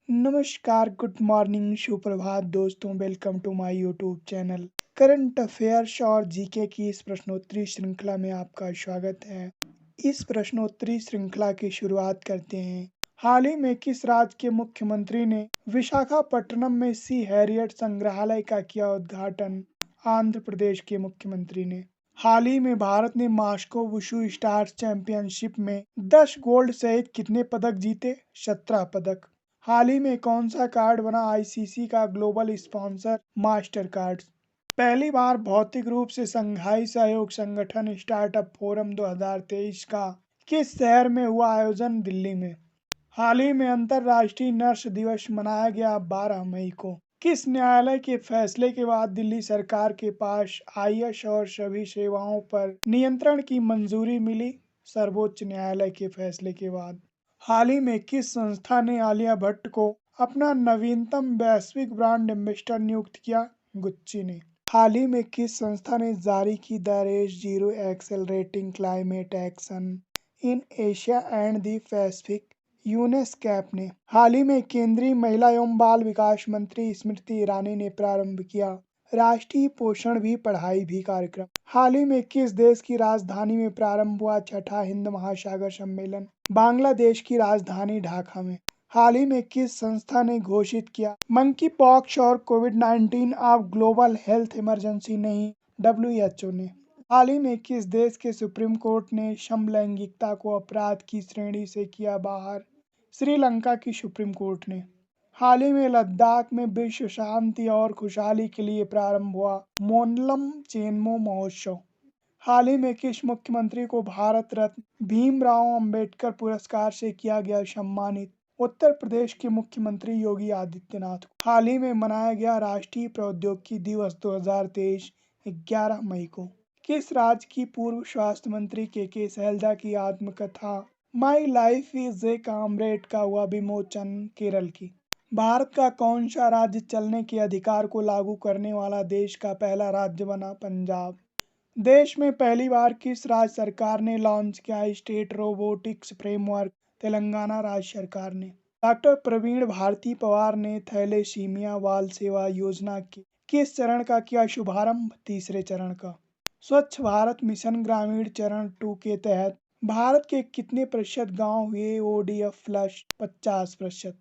नमस्कार, good morning, सुप्रभात दोस्तों। Welcome to my YouTube channel. Current affairs और जीके की इस प्रश्नोत्तरी श्रृंखला में आपका स्वागत है। इस प्रश्नोत्तरी श्रृंखला की शुरुआत करते हैं। हाल ही में किस राज्य के मुख्यमंत्री ने विशाखापट्टनम में सी हैरियट संग्रहालय का किया उद्घाटन? आंध्र प्रदेश के मुख्यमंत्री ने। हाल ही में भारत ने मास्को वुशु स्टार्स चैंपियनशिप में 10 गोल्ड सहित कितने पदक जीते? 17 पदक। हाल ही में कौन सा कार्ड बना आईसीसी का ग्लोबल स्पॉन्सर? Master card. पहली बार भौतिक रूप से शंघाई सहयोग संगठन स्टार्टअप फोरम 2023 का किस शहर में हुआ आयोजन? दिल्ली में। हाल ही में अंतर्राष्ट्रीय नर्स दिवस मनाया गया 12 मई को। किस न्यायालय के फैसले के बाद दिल्ली सरकार के पास आईएएस और सभी सेवाओं पर नियंत्रण की मंजूरी मिली? सर्वोच्च न्यायालय के फैसले के बाद। हाल ही में किस संस्था ने आलिया भट्ट को अपना नवीनतम वैश्विक ब्रांड एम्बेसडर नियुक्त किया? गुच्ची ने। हाल ही में किस संस्था ने जारी की the race zero accelerating climate action in Asia and the Pacific? UNESCAP ने। हाल ही में केंद्रीय महिला एवं बाल विकास मंत्री स्मृति ईरानी ने प्रारंभ किया राष्ट्रीय पोषण भी पढ़ाई भी कार्यक्रम। हाल ही में किस देश की राजधानी में प्रारंभ हुआ छठा हिंद महासागर सम्मेलन? बांग्लादेश की राजधानी ढाका में। हाल ही में किस संस्था ने घोषित किया मंकी पॉक्स और कोविड-19 अब ग्लोबल हेल्थ इमरजेंसी नहीं? डब्ल्यूएचओ ने। हाल ही में किस देश के सुप्रीम कोर्ट ने समलैंगिकता को अपराध की श्रेणी से किया बाहर? श्रीलंका की सुप्रीम कोर्ट ने। हाल ही में लद्दाख में विश्व शांति और खुशहाली के लिए प्रारंभ हुआ मोनलम चेनमो महोत्सव। हाल ही में किस मुख्यमंत्री को भारत रत्न भीमराव अंबेडकर पुरस्कार से किया गया सम्मानित? उत्तर प्रदेश के मुख्यमंत्री योगी आदित्यनाथ को। हाल ही में मनाया गया राष्ट्रीय प्रौद्योगिकी दिवस 2023 11 मई को। किस राज्य की पूर्व स्वास्थ्य मंत्री के सैलजा की आत्मकथा my life is a comrade का हुआ विमोचन? केरल की। भारत का कौन सा राज्य चलने के अधिकार को लागू करने वाला देश का पहला राज्य बना? पंजाब। देश में पहली बार किस राज्य सरकार ने लॉन्च किया स्टेट रोबोटिक्स फ्रेमवर्क? तेलंगाना राज्य सरकार ने। डॉक्टर प्रवीण भारती पवार ने थैलेसीमिया बाल सेवा योजना के किस चरण का किया शुभारंभ? तीसरे चरण का। स्वच्छ भारत मिशन ग्रामीण चरण 2 के तहत भारत के कितने प्रतिशत गांव हुए ओडीएफ प्लस? 50%।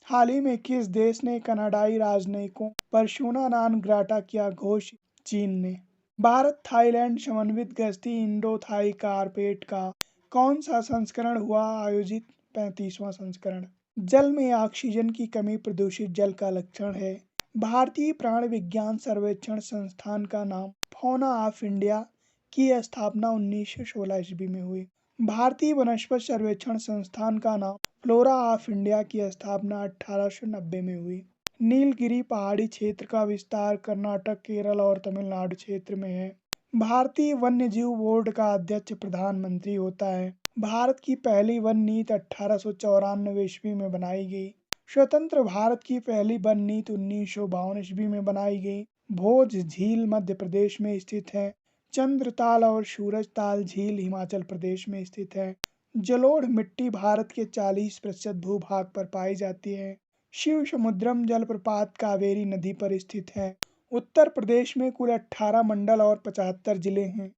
हाल ही में किस देश ने कनाडाई राजनयिकों पर सोना नान ग्राटा किया घोषित? चीन ने। भारत थाईलैंड समन्वित गश्ती इंडो थाई कारपेट का कौन सा संस्करण हुआ आयोजित? 35वां संस्करण। जल में ऑक्सीजन की कमी प्रदूषित जल का लक्षण है। भारतीय प्राण विज्ञान सर्वेक्षण संस्थान का नाम फौना ऑफ इंडिया की स्थापना 1916 ईस्वी में हुई। भारतीय वनस्पति सर्वेक्षण संस्थान का नाम फ्लोरा ऑफ इंडिया की स्थापना 1890 में हुई। नीलगिरी पहाड़ी क्षेत्र का विस्तार कर्नाटक, केरल और तमिलनाडु क्षेत्र में है। भारतीय वन्यजीव बोर्ड का अध्यक्ष प्रधानमंत्री होता है। भारत की पहली वन नीति 1894 ईस्वी में बनाई गई। स्वतंत्र भारत की पहली वन नीति 1952 ईस्वी में बनाई गई। भोज झील मध्य प्रदेश में स्थित है। चंद्रताल और सूरजताल झील हिमाचल प्रदेश में स्थित है। जलोढ़ मिट्टी भारत के 40% भूभाग पर पाई जाती है। शिव समुद्रम जलप्रपात कावेरी नदी पर स्थित है। उत्तर प्रदेश में कुल 18 मंडल और 75 जिले हैं।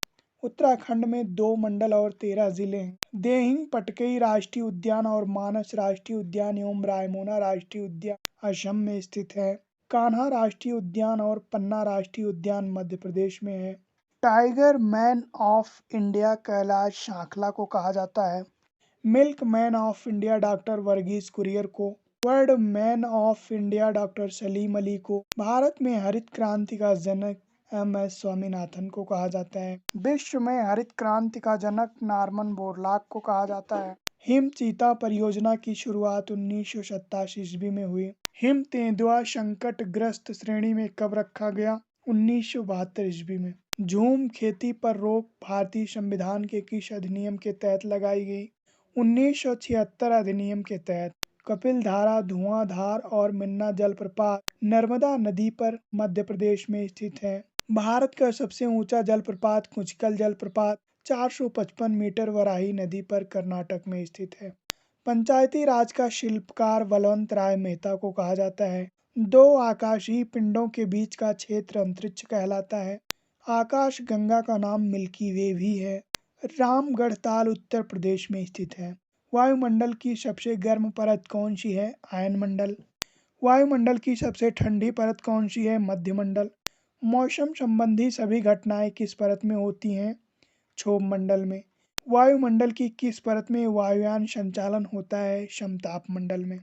उत्तराखंड में 2 मंडल और 13 जिले हैं। देहिंग पटकई राष्ट्रीय उद्यान और मानस राष्ट्रीय उद्यान एवं रायमोना राष्ट्रीय उद्यान असम में स्थित है। कान्हा राष्ट्रीय उद्यान और पन्ना राष्ट्रीय उद्यान मध्य प्रदेश में है। Tiger man of India Kailash Sankhala को कहा जाता है। Milk man of India doctor Verghese Kurien को। World man of India doctor Salim Ali को। भारत में हरित क्रांति का जनक एम.एस. स्वामीनाथन को कहा जाता है। विश्व में हरित क्रांति का जनक नॉर्मन बोरलॉग को कहा जाता है। हिम चीता परियोजना की शुरुआत 1987 ईस्वी में हुई। हिम तेंदुआ संकटग्रस्त श्रेणी में कब रखा गया? 1972 ईस्वी में। झूम खेती पर रोक भारतीय संविधान के किस अधिनियम के तहत लगाई गई? 1976 अधिनियम के तहत। कपिल धारा, धुआंधार और मिन्ना जलप्रपात नर्मदा नदी पर मध्य प्रदेश में स्थित है। भारत का सबसे ऊंचा जलप्रपात कुंचिकल जलप्रपात 455 मीटर वराही नदी पर कर्नाटक में स्थित है। पंचायती राज का शिल्पकार बलवंत राय मेहता को कहा जाता है। दो आकाशीय पिंडों के बीच का क्षेत्र अंतरिक्ष कहलाता है। आकाश गंगा का नाम मिल्की वे भी है। रामगढ़ ताल उत्तर प्रदेश में स्थित है। वायुमंडल की सबसे गर्म परत कौन सी है? आयनमंडल। वायुमंडल की सबसे ठंडी परत कौन सी है? मध्यमंडल। मौसम संबंधी सभी घटनाएं किस परत में होती हैं? क्षोभ मंडल में। वायुमंडल की किस परत में वायुयान संचालन होता है? समताप मंडल में।